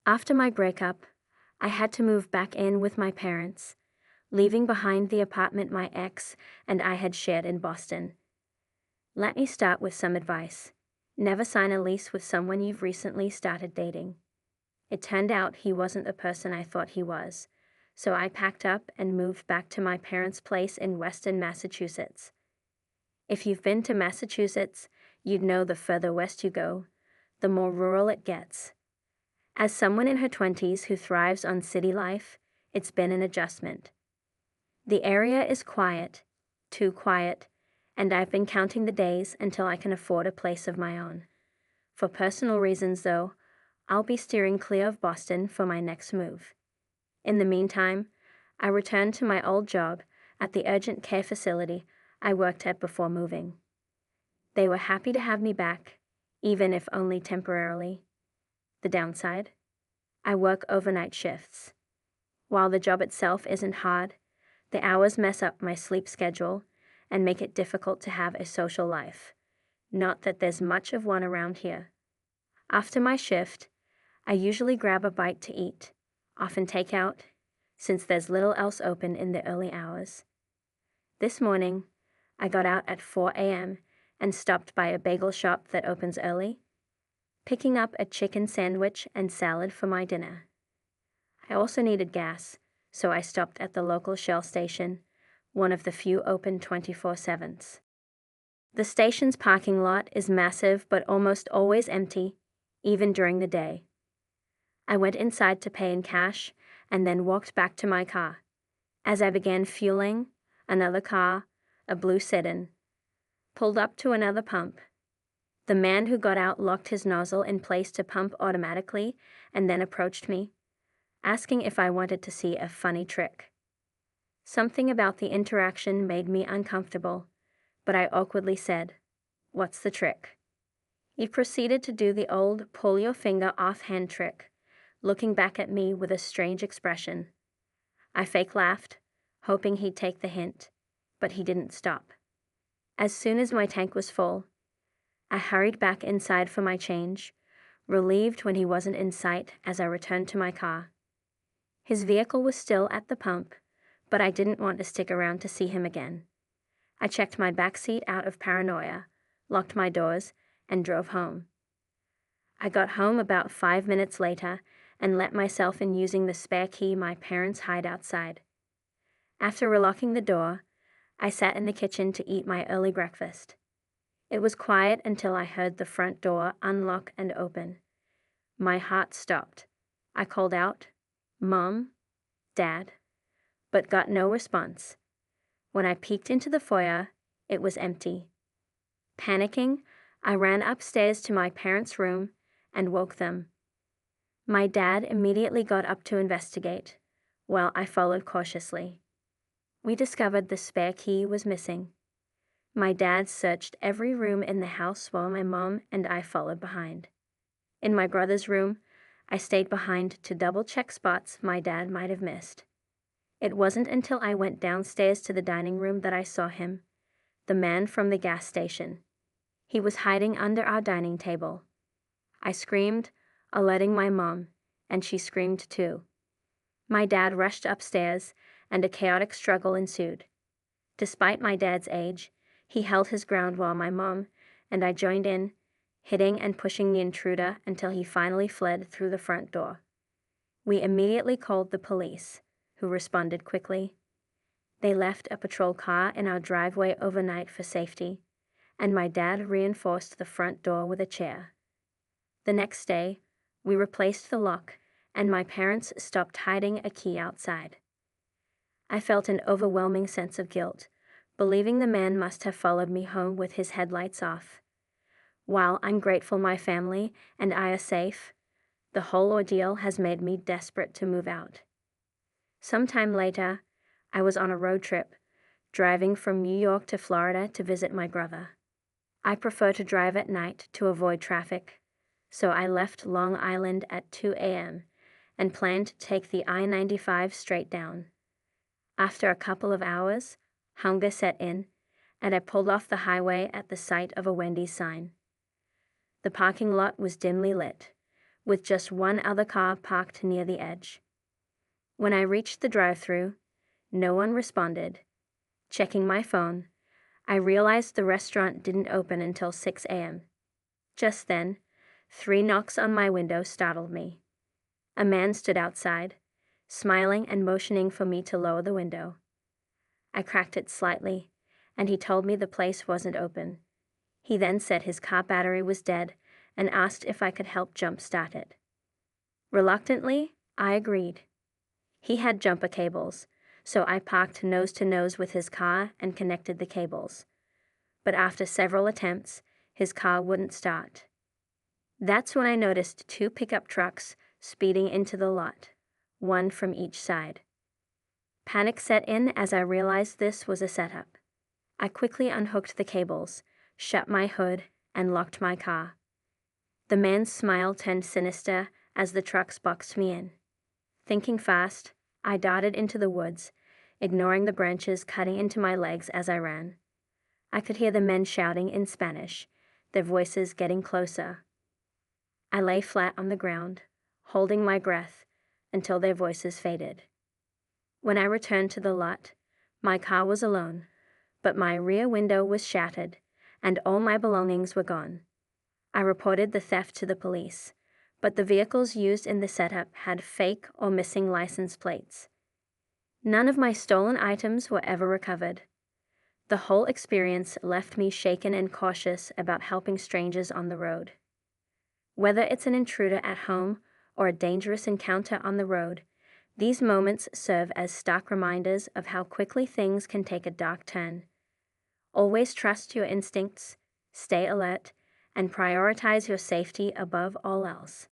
After my breakup, I had to move back in with my parents, leaving behind the apartment my ex and I had shared in Boston. Let me start with some advice. Never sign a lease with someone you've recently started dating. It turned out he wasn't the person I thought he was, so I packed up and moved back to my parents' place in Western Massachusetts. If you've been to Massachusetts, you'd know the further west you go, the more rural it gets. As someone in her 20s who thrives on city life, it's been an adjustment. The area is quiet, too quiet, and I've been counting the days until I can afford a place of my own. For personal reasons, though, I'll be steering clear of Boston for my next move. In the meantime, I returned to my old job at the urgent care facility I worked at before moving. They were happy to have me back, even if only temporarily. The downside? I work overnight shifts. While the job itself isn't hard, the hours mess up my sleep schedule and make it difficult to have a social life. Not that there's much of one around here. After my shift, I usually grab a bite to eat, often takeout, since there's little else open in the early hours. This morning, I got out at 4 a.m. and stopped by a bagel shop that opens early, picking up a chicken sandwich and salad for my dinner. I also needed gas, so I stopped at the local Shell station, one of the few open 24/7s. The station's parking lot is massive but almost always empty, even during the day. I went inside to pay in cash and then walked back to my car. As I began fueling, another car, a blue sedan, pulled up to another pump. The man who got out locked his nozzle in place to pump automatically and then approached me, asking if I wanted to see a funny trick. Something about the interaction made me uncomfortable, but I awkwardly said, "What's the trick?" He proceeded to do the old pull your finger off-hand trick, looking back at me with a strange expression. I fake laughed, hoping he'd take the hint, but he didn't stop. As soon as my tank was full, I hurried back inside for my change, relieved when he wasn't in sight as I returned to my car. His vehicle was still at the pump, but I didn't want to stick around to see him again. I checked my backseat out of paranoia, locked my doors, and drove home. I got home about 5 minutes later and let myself in using the spare key my parents hide outside. After relocking the door, I sat in the kitchen to eat my early breakfast. It was quiet until I heard the front door unlock and open. My heart stopped. I called out, "Mom? Dad?" but got no response. When I peeked into the foyer, it was empty. Panicking, I ran upstairs to my parents' room and woke them. My dad immediately got up to investigate, while I followed cautiously. We discovered the spare key was missing. My dad searched every room in the house while my mom and I followed behind. In my brother's room, I stayed behind to double-check spots my dad might have missed. It wasn't until I went downstairs to the dining room that I saw him, the man from the gas station. He was hiding under our dining table. I screamed, alerting my mom, and she screamed too. My dad rushed upstairs, and a chaotic struggle ensued. Despite my dad's age, he held his ground while my mom and I joined in, hitting and pushing the intruder until he finally fled through the front door. We immediately called the police, who responded quickly. They left a patrol car in our driveway overnight for safety, and my dad reinforced the front door with a chair. The next day, we replaced the lock, and my parents stopped hiding a key outside. I felt an overwhelming sense of guilt, believing the man must have followed me home with his headlights off. While I'm grateful my family and I are safe, the whole ordeal has made me desperate to move out. Sometime later, I was on a road trip, driving from New York to Florida to visit my brother. I prefer to drive at night to avoid traffic, so I left Long Island at 2 a.m. and planned to take the I-95 straight down. After a couple of hours, hunger set in, and I pulled off the highway at the sight of a Wendy's sign. The parking lot was dimly lit, with just one other car parked near the edge. When I reached the drive-thru, no one responded. Checking my phone, I realized the restaurant didn't open until 6 a.m. Just then, 3 knocks on my window startled me. A man stood outside, smiling and motioning for me to lower the window. I cracked it slightly, and he told me the place wasn't open. He then said his car battery was dead and asked if I could help jump-start it. Reluctantly, I agreed. He had jumper cables, so I parked nose to nose with his car and connected the cables. But after several attempts, his car wouldn't start. That's when I noticed 2 pickup trucks speeding into the lot, one from each side. Panic set in as I realized this was a setup. I quickly unhooked the cables, shut my hood, and locked my car. The man's smile turned sinister as the trucks boxed me in. Thinking fast, I darted into the woods, ignoring the branches cutting into my legs as I ran. I could hear the men shouting in Spanish, their voices getting closer. I lay flat on the ground, holding my breath until their voices faded. When I returned to the lot, my car was alone, but my rear window was shattered, and all my belongings were gone. I reported the theft to the police, but the vehicles used in the setup had fake or missing license plates. None of my stolen items were ever recovered. The whole experience left me shaken and cautious about helping strangers on the road. Whether it's an intruder at home or a dangerous encounter on the road, these moments serve as stark reminders of how quickly things can take a dark turn. Always trust your instincts, stay alert, and prioritize your safety above all else.